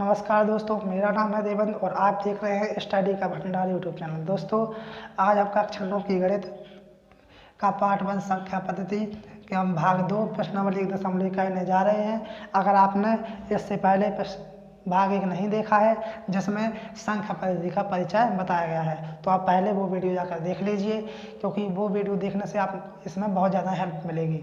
नमस्कार दोस्तों, मेरा नाम है देवेंद्र और आप देख रहे हैं स्टडी का भंडार यूट्यूब चैनल। दोस्तों, आज आपका अक्षरों की गणित का पार्ट 1 संख्या पद्धति के हम भाग 2 प्रश्नावली 1.1 करने जा रहे हैं। अगर आपने इससे पहले भाग 1 नहीं देखा है जिसमें संख्या पद्धति का परिचय बताया गया है, तो आप पहले वो वीडियो जाकर देख लीजिए, क्योंकि वो वीडियो देखने से आप इसमें बहुत ज़्यादा हेल्प मिलेगी।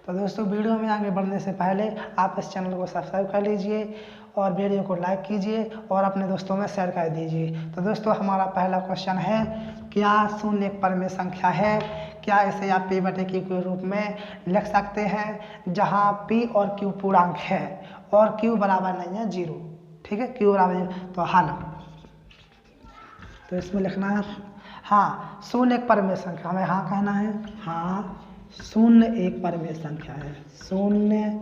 तो दोस्तों, वीडियो में आगे बढ़ने से पहले आप इस चैनल को सब्सक्राइब कर लीजिए और वीडियो को लाइक कीजिए और अपने दोस्तों में शेयर कर दीजिए। तो दोस्तों, हमारा पहला क्वेश्चन है, क्या शून्य एक परमेय संख्या है? क्या इसे आप p/q के रूप में लिख सकते हैं, जहां p और q पूर्णांक है और q बराबर नहीं है 0। ठीक है, q बराबर 0। तो हल, तो इसमें लिखना है हाँ शून्य एक परमेय संख्या, हमें हाँ कहना है। हाँ, शून्य एक परमेय संख्या है। शून्य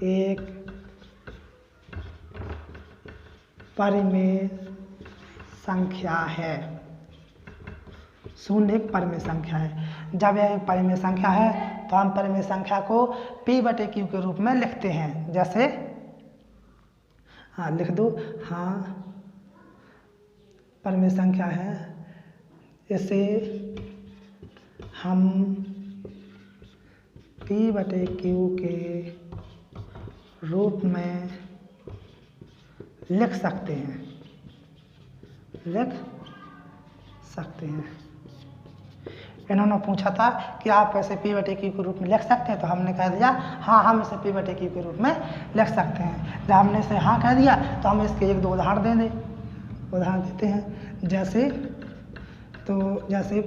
एक परमेय संख्या है। शून्य एक परमेय संख्या है। जब यह एक परमेय संख्या है तो हम परमेय संख्या को p/q के रूप में लिखते हैं। जैसे हाँ लिख दो, हाँ परमेय संख्या है, इसे हम p/q के रूप में लिख सकते हैं। इन्होंने पूछा था कि आप ऐसे p/q के रूप में लिख सकते हैं, तो हमने कह दिया हाँ हम इसे p/q के रूप में लिख सकते हैं। जब हमने इसे हाँ कह दिया तो हम इसके 1-2 उदाहरण देते हैं। जैसे 0/1,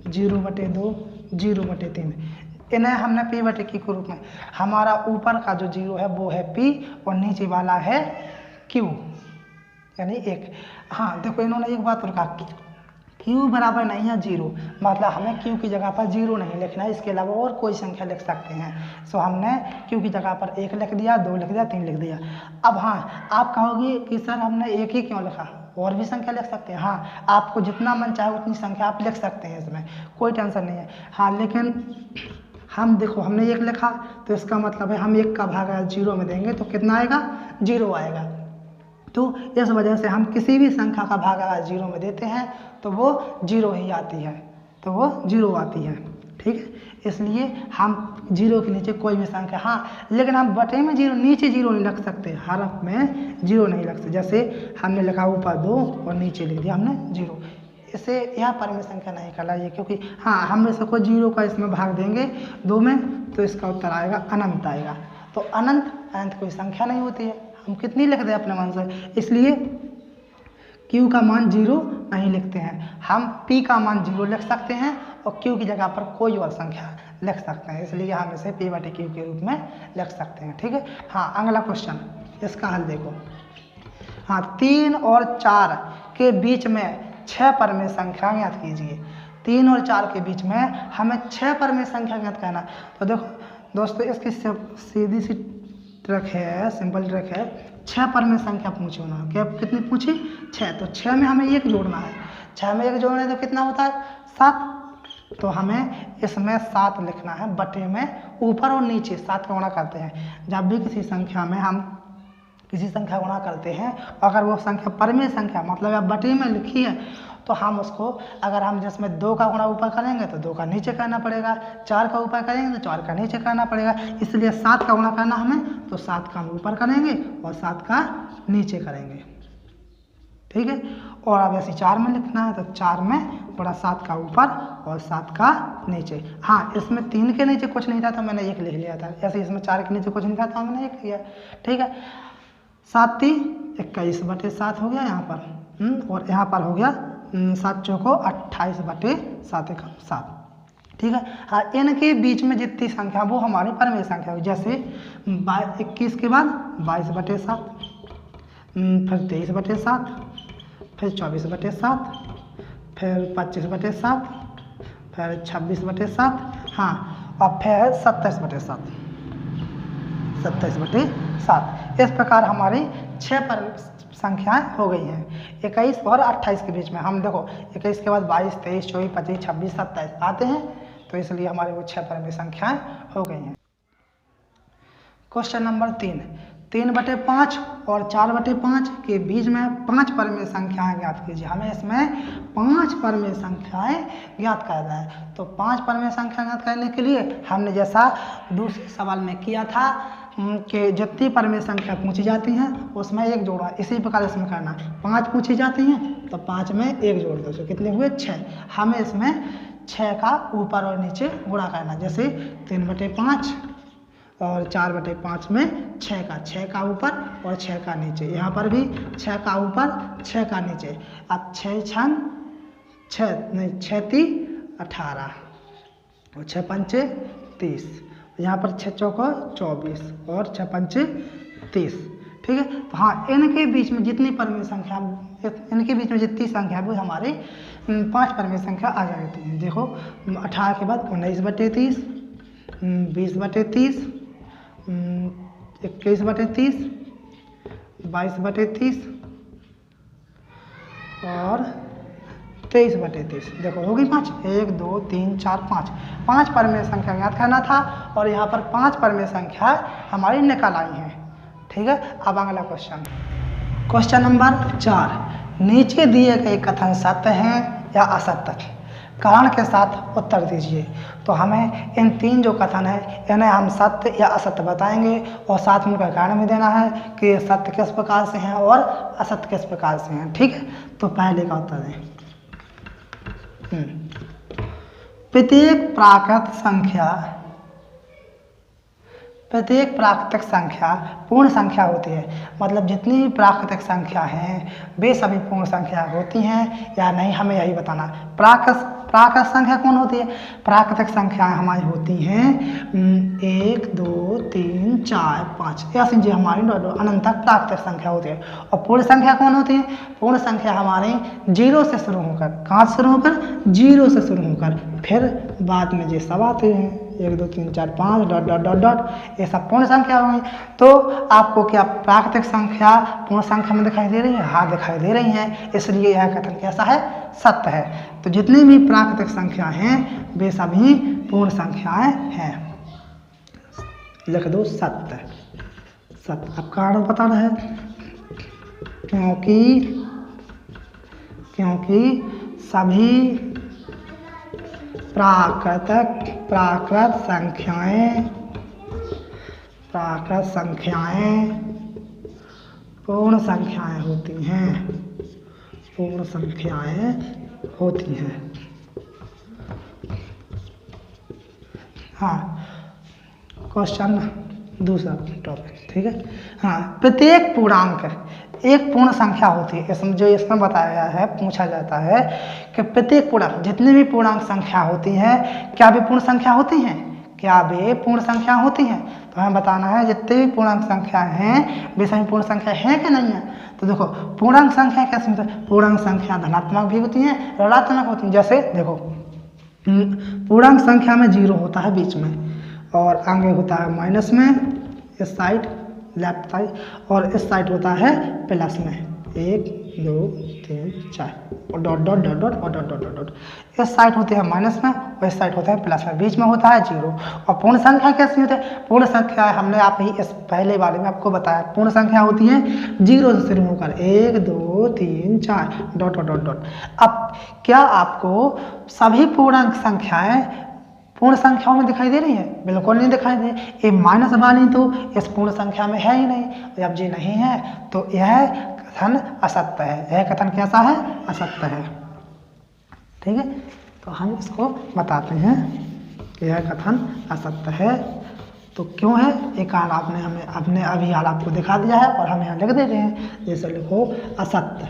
0/2, 0/3, इन्हें हमने p/q के रूप में, हमारा ऊपर का जो 0 है वो है p और नीचे वाला है q, यानी 1। हाँ देखो, इन्होंने एक बात लिखा, q बराबर नहीं है 0, मतलब हमें q की जगह पर 0 नहीं लिखना है, इसके अलावा और कोई संख्या लिख सकते हैं। सो हमने q की जगह पर 1 लिख दिया, 2 लिख दिया, 3 लिख दिया। अब हाँ, आप कहोगे कि सर हमने 1 ही क्यों लिखा, और भी संख्या लिख सकते हैं। हाँ, आपको जितना मन चाहे उतनी संख्या आप लिख सकते हैं, इसमें कोई टेंशन नहीं है। हाँ, लेकिन हम देखो, हमने 1 लिखा तो इसका मतलब है हम 1 का भाग 0 में देंगे तो कितना आएगा, 0 आएगा। तो इस वजह से हम किसी भी संख्या का भाग अगर 0 में देते हैं तो वो 0 ही आती है, ठीक है। इसलिए हम 0 के नीचे कोई भी संख्या, हाँ लेकिन हम बटे में 0 नीचे 0 नहीं रख सकते, हरफ में 0 नहीं रख सकते। जैसे हमने लिखा ऊपर 2 और नीचे लिख दिया हमने 0, इसे यह परमेय संख्या नहीं कहलाएगी, क्योंकि हाँ हम इसको 0 का इसमें भाग देंगे 2 में तो इसका उत्तर आएगा अनंत आएगा। तो अनंत कोई संख्या नहीं होती है, हम कितनी लिख दें अपने मन से, इसलिए q का मान 0 नहीं लिखते हैं। हम p का मान 0 लिख सकते हैं और q की जगह पर कोई और संख्या लिख सकते हैं, इसलिए हम इसे p/q के रूप में लिख सकते हैं। ठीक है। हाँ, अगला क्वेश्चन, इसका हल देखो। हाँ, 3 और 4 के बीच में 6 परमेय संख्या ज्ञात कीजिए। 3 और 4 के बीच में हमें 6 परमेय संख्या ज्ञात करना। तो देखो दोस्तों, इसकी सीधी सी ट्रिक है, सिंपल ट्रिक है। 6 परमेय संख्या पूछी उन्होंने, क्या कितनी पूछी, 6। तो 6 में हमें 1 जोड़ना है, 6 में 1 जोड़ने तो कितना होता है, 7। तो हमें इसमें 7 लिखना है, बटे में ऊपर और नीचे 7 का गुणा करते हैं। जब भी किसी संख्या में हम किसी संख्या गुणा करते हैं, अगर वो संख्या परमेय संख्या मतलब आप बटे में लिखी है, तो हम उसको, अगर हम जिसमें 2 का गुणा ऊपर करेंगे तो 2 का नीचे करना पड़ेगा, 4 का ऊपर करेंगे तो 4 का नीचे करना पड़ेगा। इसलिए 7 का गुणा करना हमें, तो 7 का हम ऊपर करेंगे और 7 का नीचे करेंगे। ठीक है। और अब ऐसे 4 में लिखना है, तो 4 में थोड़ा 7 का ऊपर और 7 का नीचे। हाँ, इसमें 3 के नीचे कुछ नहीं था तो मैंने 1 लिख लिया था, ऐसे इसमें 4 के नीचे कुछ नहीं था तो मैंने 1 लिया। ठीक है। 7 21/7 हो गया यहाँ पर, और यहाँ पर हो गया 7 चौको 28/7। ठीक है। हाँ, इनके बीच में जितनी संख्या वो हमारी परमेय संख्या हुई। जैसे 21 के बाद 22/7, फिर 23/7, फिर 24/7, फिर 25/7, फिर 26/7, हाँ और फिर 27/7। इस प्रकार हमारी 6 परमेय संख्याएं हो गई हैं। 21 और 28 के बीच में हम देखो 21 के बाद 22, 23, 24, 25, 26, 27 आते हैं, तो इसलिए हमारे वो 6 परमेय संख्याएं हो गई हैं। क्वेश्चन नंबर 3, 3/5 और 4/5 के बीच में 5 परमेय संख्याएं ज्ञात कीजिए। हमें इसमें 5 परमेय संख्याएं ज्ञात करना है। तो 5 परमेय संख्या ज्ञात करने के लिए हमने जैसा दूसरे सवाल में किया था कि जितनी परमेय संख्या पूछी जाती हैं उसमें एक जोड़ा, इसी प्रकार इसमें करना। 5 पूछी जाती हैं तो 5 में एक जोड़ दो, तो कितने हुए 6। हमें इसमें 6 का ऊपर और नीचे गुणा करना। जैसे 3/5 और 4/5 में 6 का ऊपर और 6 का नीचे। यहाँ पर भी 6 का ऊपर 6 का नीचे। अब 6 3 18 और 6 5 30। यहाँ पर 6 चौका 24 और 6 5 30। ठीक है। तो हाँ, इनके बीच में जितनी परमेय संख्या, इनके बीच में जितनी संख्या है वो हमारे 5 परमेय संख्या आ जाती है। देखो 18 के बाद 19/30, 20/30, 21/30, 22/30 और 23/30। देखो होगी 5, 1 2 3 4 5। 5 परमेय संख्या ज्ञात करना था और यहाँ पर 5 परमेय संख्या हमारी निकल आई हैं। ठीक है। अब अगला क्वेश्चन नंबर 4, नीचे दिए गए कथन सत्य हैं या असत्य, कारण के साथ उत्तर दीजिए। तो हमें इन 3 जो कथन है इन्हें हम सत्य या असत्य बताएंगे और साथ में उनका कारण भी देना है कि सत्य किस प्रकार से हैं और असत्य किस प्रकार से हैं। ठीक है। तो पहले का उत्तर दें। प्रत्येक प्राकृतिक संख्या पूर्ण संख्या होती है। मतलब जितनी भी प्राकृतिक संख्या हैं वे सभी पूर्ण संख्या होती हैं या नहीं, हमें यही बताना। प्राकृतिक संख्या कौन होती है? प्राकृतिक संख्याएं हमारी होती हैं 1 2 3 4 5, ऐसी जो हमारी अनंत तक प्राकृतिक संख्या होती है। और पूर्ण संख्या कौन होती है? पूर्ण संख्या हमारी 0 से शुरू होकर, कहाँ से शुरू होकर? 0 से शुरू होकर फिर बाद में ये सब आते हैं 1 2 3 4 5 डॉट डॉट डॉट डॉट, ये सब पूर्ण संख्या होंगी। तो आपको क्या प्राकृतिक संख्या पूर्ण संख्या में दिखाई दे रही है? हाँ, दिखाई दे रही हैं। इसलिए यह कथन कैसा है? सत्य है। तो जितनी भी प्राकृतिक संख्या हैं वे सभी पूर्ण संख्याएं हैं। लिख दो सत्य। सत्य। अब कारण बताना है। क्योंकि सभी प्राकृत संख्याएं पूर्ण संख्याएं होती हैं। पूर्ण संख्याएं होती हैं। हाँ, क्वेश्चन दूसरा टॉपिक। ठीक है। हाँ, प्रत्येक पूर्णांक एक पूर्ण संख्या होती है। इसमें जो इसमें बताया गया है, पूछा जाता है कि प्रत्येक पूर्णांक, जितनी भी पूर्णांक संख्या होती है क्या वे पूर्ण संख्या होती हैं? क्या वे पूर्ण संख्या होती हैं? तो हमें बताना है जितनी भी पूर्णांक संख्या हैं वे सभी पूर्ण संख्या है कि नहीं है। तो देखो पूर्णांक संख्या कैसे होती है? पूर्णांक संख्या धनात्मक भी होती हैं, ऋणात्मक होती हैं। जैसे देखो पूर्णांक संख्या में 0 होता है बीच में और आगे होता है माइनस में, इस साइड लेफ्ट साइड, और इस साइड होता है प्लस में 1 2 3 4 और डॉट डॉट डॉट डॉट और डॉट डॉट डॉट डॉट। इस साइड होती है माइनस में और इस साइड होता है प्लस में, बीच में होता है 0। और पूर्ण संख्या कैसी होती है? पूर्ण संख्या हमने आप ही इस पहले वाले में आपको बताया, पूर्ण संख्या होती है 0 से शुरू होकर 1 2 3 4 डॉट डॉट डॉट डॉट। अब क्या आपको सभी पूर्णांक संख्याएं पूर्ण संख्याओं में दिखाई दे रही है? बिल्कुल नहीं दिखाई दे। ये माइनस वाली तो इस पूर्ण संख्या में है ही नहीं। जब जी नहीं है तो यह कथन असत्य है। यह कथन कैसा है? असत्य है। ठीक है। तो हम इसको बताते हैं कि यह कथन असत्य है। तो क्यों है? एक कारण आपने अभी हाल आपको दिखा दिया है और हम यहाँ लिख देते हैं। जैसे लिखो असत्य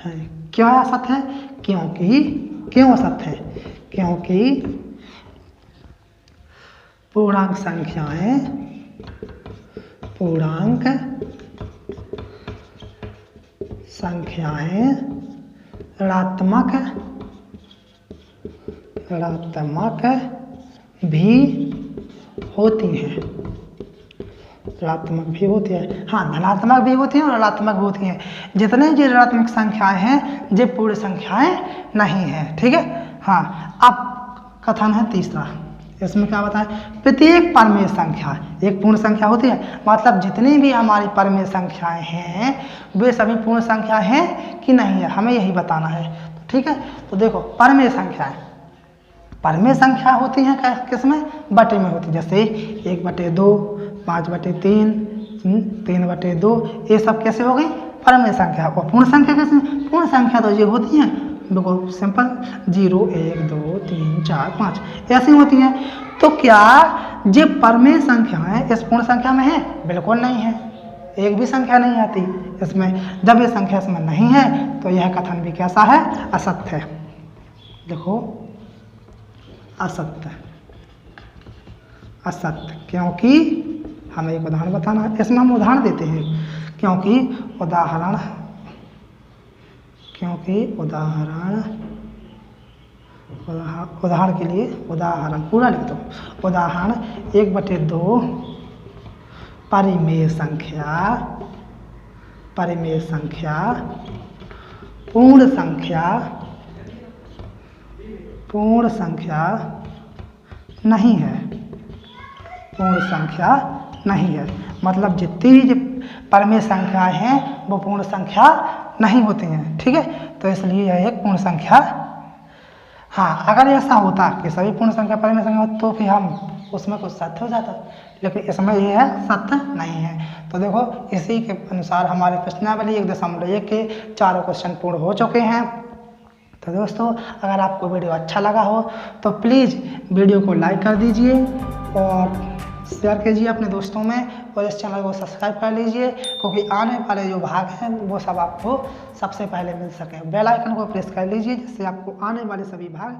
है। क्यों है असत्य है? क्यों असत्य है? क्योंकि पूर्णांक संख्याएं ऋणात्मक भी होती हैं। ऋणात्मक भी होती है। हाँ, धनात्मक भी होती हैं और ऋणात्मक भी होती हैं। जितने जो ऋणात्मक संख्याएं हैं ये पूर्ण संख्याएं नहीं हैं। ठीक है। हाँ, अब कथन है तीसरा। इसमें क्या बताएं, प्रत्येक परमेय संख्या एक पूर्ण संख्या होती है, मतलब जितनी भी हमारी परमेय संख्याएं हैं वे सभी पूर्ण संख्या हैं कि नहीं है, हमें यही बताना है। तो ठीक है, तो देखो परमेय संख्या होती हैं किसमें, बटे में होती है, जैसे 1/2, 5/3, 3/2, ये सब कैसे हो गई परमेय संख्या। और पूर्ण संख्या कैसे, पूर्ण संख्या तो ये होती हैं बिल्कुल सिंपल 0, 1, 2, 3, 4, 5 ऐसी होती हैं। तो क्या ये परमेय संख्याएं इस पूर्ण संख्या में है, बिल्कुल नहीं है, एक भी संख्या नहीं आती इसमें। जब ये संख्या इसमें नहीं है तो यह कथन भी कैसा है, असत्य है। देखो असत्य, क्योंकि हमें एक उदाहरण बताना है, इसमें हम उदाहरण देते हैं, क्योंकि उदाहरण के लिए उदाहरण पूरा लिख दो। उदाहरण 1/2 परिमेय संख्या पूर्ण संख्या नहीं है, मतलब जितनी भी परमेय संख्याएं हैं वो पूर्ण संख्या नहीं होती हैं। ठीक है, तो इसलिए यह एक पूर्ण संख्या। हाँ, अगर ऐसा होता कि सभी पूर्ण संख्या परमेय संख्या होती तो फिर हम उसमें कुछ सत्य हो जाता, लेकिन इसमें यह है सत्य नहीं है। तो देखो इसी के अनुसार हमारे प्रश्नावली 1.1 के चारों क्वेश्चन पूर्ण हो चुके हैं। तो दोस्तों अगर आपको वीडियो अच्छा लगा हो तो प्लीज़ वीडियो को लाइक कर दीजिए और शेयर कीजिए अपने दोस्तों में, और इस चैनल को सब्सक्राइब कर लीजिए, क्योंकि आने वाले जो भाग हैं वो सब आपको सबसे पहले मिल सके। बेल आइकन को प्रेस कर लीजिए जिससे आपको आने वाले सभी भाग